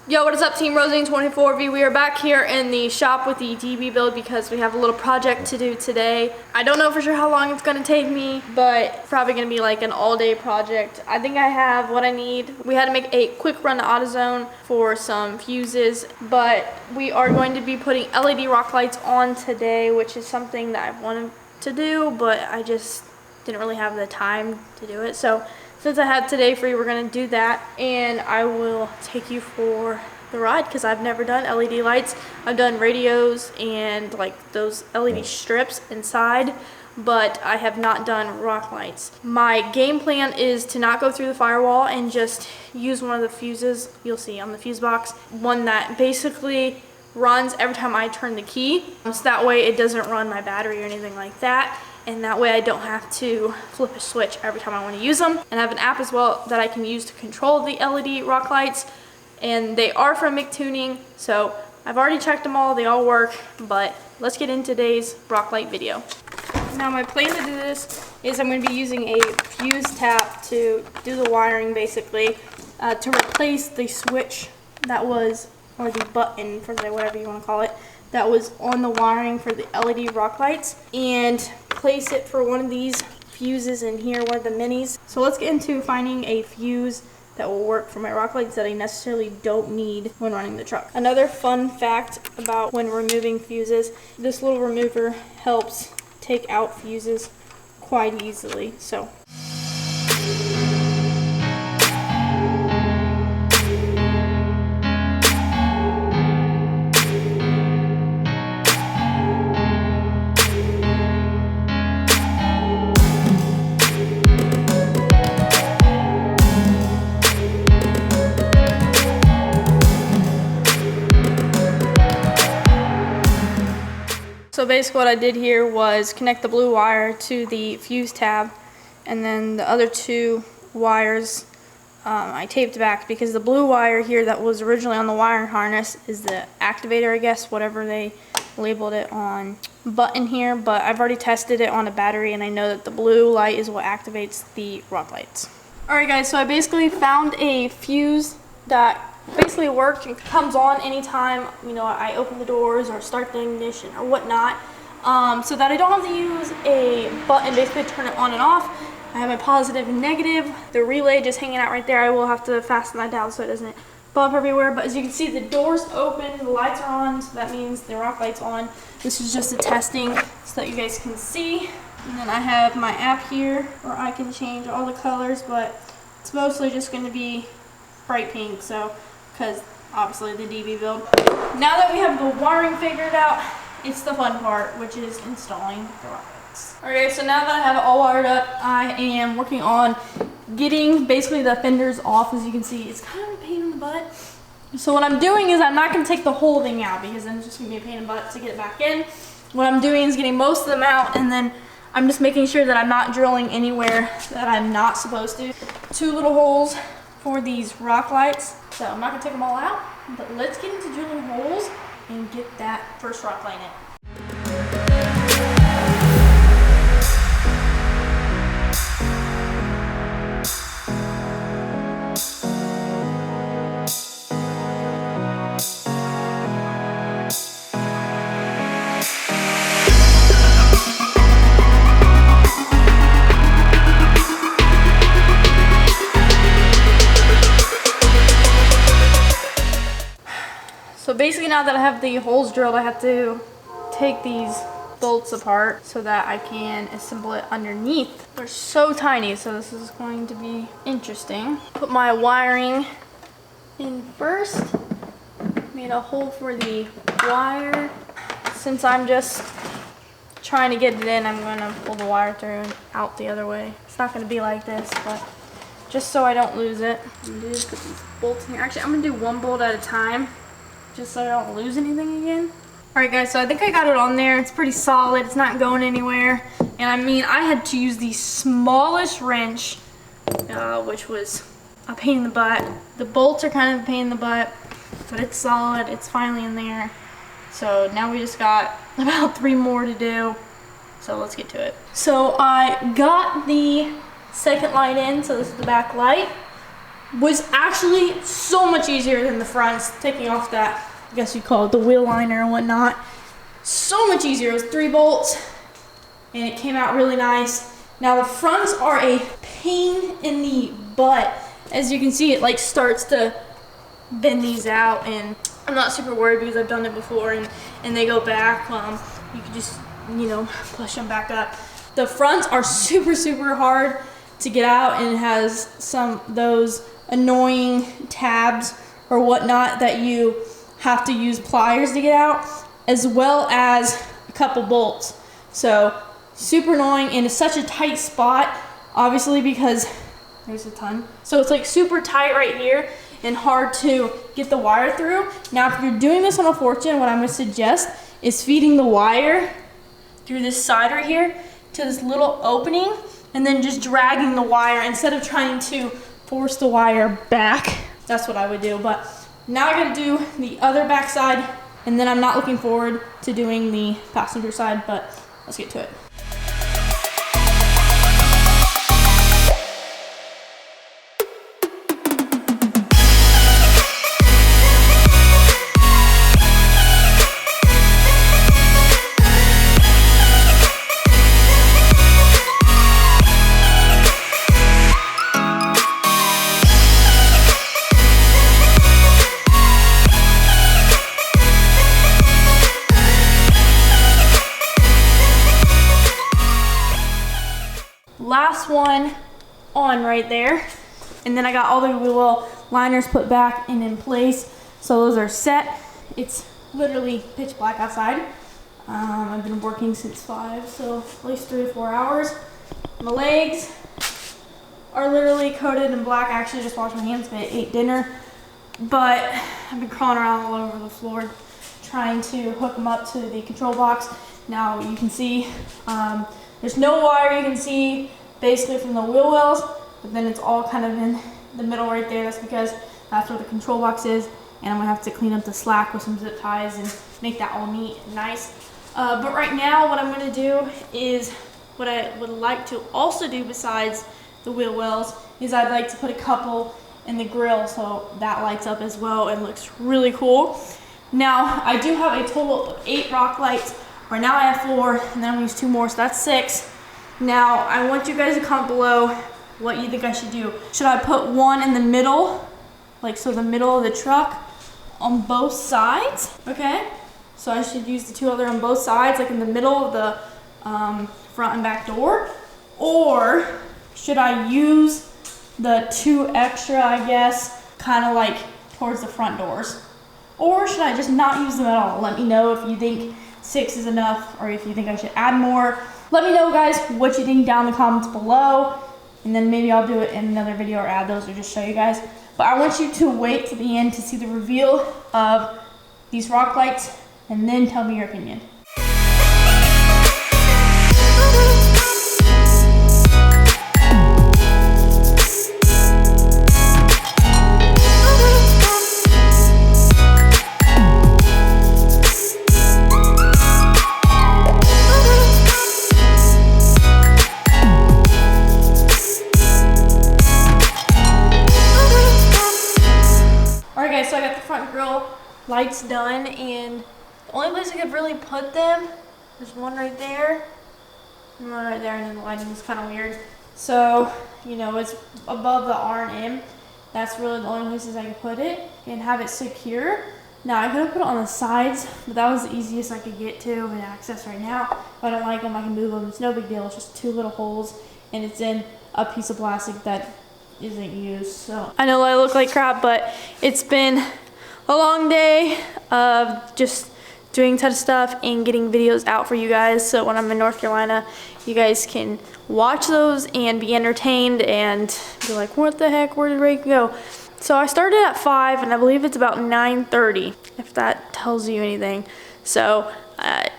Yo, what is up, Team Rosine 24V? We are back here in the shop with the DB build because we have a little project to do today. I don't know for sure how long it's gonna take me, but it's probably gonna be like an all-day project. I think I have what I need. We had to make a quick run to AutoZone for some fuses, but we are going to be putting LED rock lights on today, which is something that I've wanted to do, but I just didn't really have the time to do it. So since I had today free, we're gonna do that, and I will take you for the ride because I've never done LED lights. I've done radios and like those LED strips inside, but I have not done rock lights. My game plan is to not go through the firewall and just use one of the fuses you'll see on the fuse box, one that basically runs every time I turn the key, so that way it doesn't run my battery or anything like that. And that way I don't have to flip a switch every time I want to use them. And I have an app as well that I can use to control the LED rock lights. And they are from McTuning, so I've already checked them all, they all work. But let's get into today's rock light video. Now my plan to do this is I'm going to be using a fuse tap to do the wiring basically, to replace the switch that was, or the button for the whatever you want to call it, that was on the wiring for the LED rock lights, and place it for one of these fuses in here, one of the minis. So let's get into finding a fuse that will work for my rock lights that I necessarily don't need when running the truck. Another fun fact about when removing fuses, this little remover helps take out fuses quite easily. So basically what I did here was connect the blue wire to the fuse tab, and then the other two wires I taped back because the blue wire here that was originally on the wiring harness is the activator, I guess, whatever they labeled it on button here, but I've already tested it on a battery and I know that the blue light is what activates the rock lights. Alright guys, so I basically found a fuse that basically works and comes on anytime, you know, I open the doors or start the ignition or whatnot, so that I don't have to use a button basically to turn it on and off. I have my positive and negative, the relay just hanging out right there. I will have to fasten that down so it doesn't bump everywhere, but as you can see, the doors open, the lights are on, so that means the rock light's on. This is just a testing so that you guys can see. And then I have my app here where I can change all the colors, but it's mostly just going to be bright pink, so because obviously the DB build. Now that we have the wiring figured out, it's the fun part, which is installing the rock lights. Alright, so now that I have it all wired up, I am working on getting basically the fenders off. As you can see, it's kind of a pain in the butt. So what I'm doing is I'm not going to take the whole thing out because then it's just going to be a pain in the butt to get it back in. What I'm doing is getting most of them out, and then I'm just making sure that I'm not drilling anywhere that I'm not supposed to. 2 little holes for these rock lights. So I'm not gonna take them all out, but let's get into drilling holes and get that first rock light in. So basically now that I have the holes drilled, I have to take these bolts apart so that I can assemble it underneath. They're so tiny, so this is going to be interesting. Put my wiring in first. Made a hole for the wire. Since I'm just trying to get it in, I'm going to pull the wire through and out the other way. It's not going to be like this, but just so I don't lose it. What I'm going to do is put these bolts in here. Actually, I'm going to do one bolt at a time, just so I don't lose anything again. Alright guys, so I think I got it on there. It's pretty solid, it's not going anywhere. And I mean, I had to use the smallest wrench, which was a pain in the butt. The bolts are kind of a pain in the butt, but it's solid, it's finally in there. So now we just got about 3 more to do. So let's get to it. So I got the second light in, so this is the back light. was actually so much easier than the fronts, taking off that, I guess you'd call it the wheel liner and whatnot. So much easier. It was 3 bolts and it came out really nice. Now the fronts are a pain in the butt. As you can see, it like starts to bend these out, and I'm not super worried because I've done it before, and they go back. You can just, you know, push them back up. The fronts are super, super hard to get out, and it has those annoying tabs or whatnot that you have to use pliers to get out, as well as a couple bolts. So super annoying, and it's such a tight spot, obviously, because there's a ton. So it's like super tight right here and hard to get the wire through. Now, if you're doing this on a Fortune, what I'm gonna suggest is feeding the wire through this side right here to this little opening, and then just dragging the wire instead of trying to force the wire back. That's what I would do. But now I gotta do the other back side, and then I'm not looking forward to doing the passenger side, but let's get to it. Last one on right there, and then I got all the wheel liners put back and in place, so those are set. It's literally pitch black outside. I've been working since 5, so at least 3 or 4 hours. My legs are literally coated in black. I actually just washed my hands because I ate dinner, but I've been crawling around all over the floor trying to hook them up to the control box. Now you can see there's no wire, you can see basically from the wheel wells, but then it's all kind of in the middle right there. That's because that's where the control box is, and I'm gonna have to clean up the slack with some zip ties and make that all neat and nice. But right now what I'm gonna do is, what I would like to also do besides the wheel wells is I'd like to put a couple in the grill so that lights up as well and looks really cool. Now I do have a total of 8 rock lights. Right now I have 4, and then I'm gonna use 2 more, so that's 6. Now I want you guys to comment below what you think I should do. Should I put one in the middle, like so the middle of the truck on both sides? Okay, so I should use the 2 other on both sides, like in the middle of the front and back door? Or should I use the 2 extra, I guess, kind of like towards the front doors? Or should I just not use them at all? Let me know if you think 6 is enough, or if you think I should add more. Let me know, guys, what you think down in the comments below, and then maybe I'll do it in another video or add those or just show you guys. But I want you to wait to the end to see the reveal of these rock lights, and then tell me your opinion. So I got the front grille lights done, and the only place I could really put them, there's one right there, and one right there, and then the lighting is kind of weird. So, you know, it's above the R and M. That's really the only places I could put it and have it secure. Now I could have put it on the sides, but that was the easiest I could get to and access right now. If I don't like them, I can move them. It's no big deal. It's just 2 little holes, and it's in a piece of plastic that isn't used. So I know I look like crap, but it's been a long day of just doing a ton of stuff and getting videos out for you guys, so when I'm in North Carolina you guys can watch those and be entertained and be like, what the heck, where did Ray go? So I started at 5 and I believe it's about 9:30, if that tells you anything. So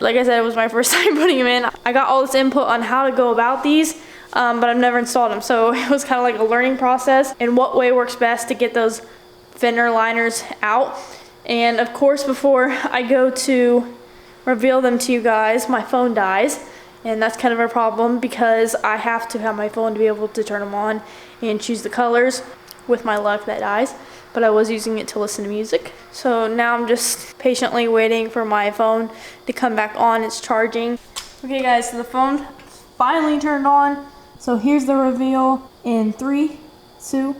like I said, it was my first time putting them in. I got all this input on how to go about these, but I've never installed them, so it was kind of like a learning process and what way works best to get those fender liners out. And of course, before I go to reveal them to you guys, my phone dies, and that's kind of a problem because I have to have my phone to be able to turn them on and choose the colors. with my luck that dies, but I was using it to listen to music. So now I'm just patiently waiting for my phone to come back on. It's charging. Okay guys, so the phone finally turned on. So here's the reveal in 3, 2,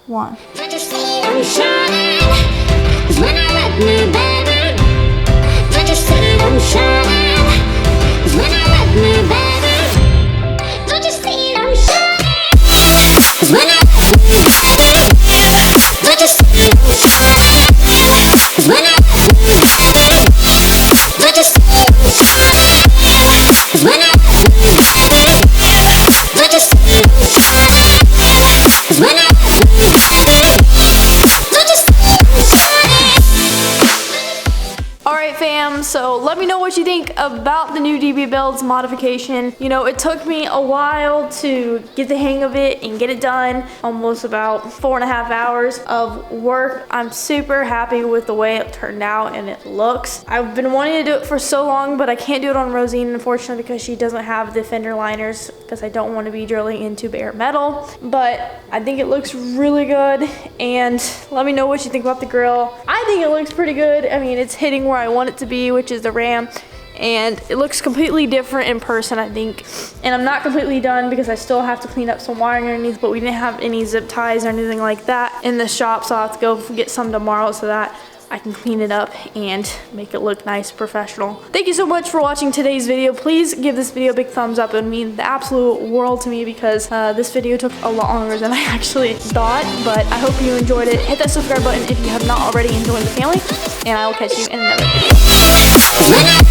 1. Don't you see I'm shining? 'Cause when I let me, baby. Don't you see I'm shining? 'Cause when I let me, baby. Don't you see I'm shining? 'Cause when I let me, baby. Don't you see I'm shining? 'Cause when I let me, baby. Don't you see I'm shining? 'Cause when I let me, baby. Don't you see I'm shining? 'Cause when I let me, baby. Don't you see I'm shining? Alright fam, so let me know what you think about the new DB builds modification. You know, it took me a while to get the hang of it and get it done. Almost about 4.5 hours of work. I'm super happy with the way it turned out and it looks. I've been wanting to do it for so long, but I can't do it on Rosine, unfortunately, because she doesn't have the fender liners, because I don't want to be drilling into bare metal. But I think it looks really good, and let me know what you think about the grill. I think it looks pretty good. I mean, it's hitting where I want it to be, which is the ram, and it looks completely different in person, I think. And I'm not completely done because I still have to clean up some wiring underneath, but we didn't have any zip ties or anything like that in the shop, so I'll have to go get some tomorrow so that I can clean it up and make it look nice, professional. Thank you so much for watching today's video. Please give this video a big thumbs up. It would mean the absolute world to me, because this video took a lot longer than I actually thought, but I hope you enjoyed it. Hit that subscribe button if you have not already, and join the family, and I will catch you in another video.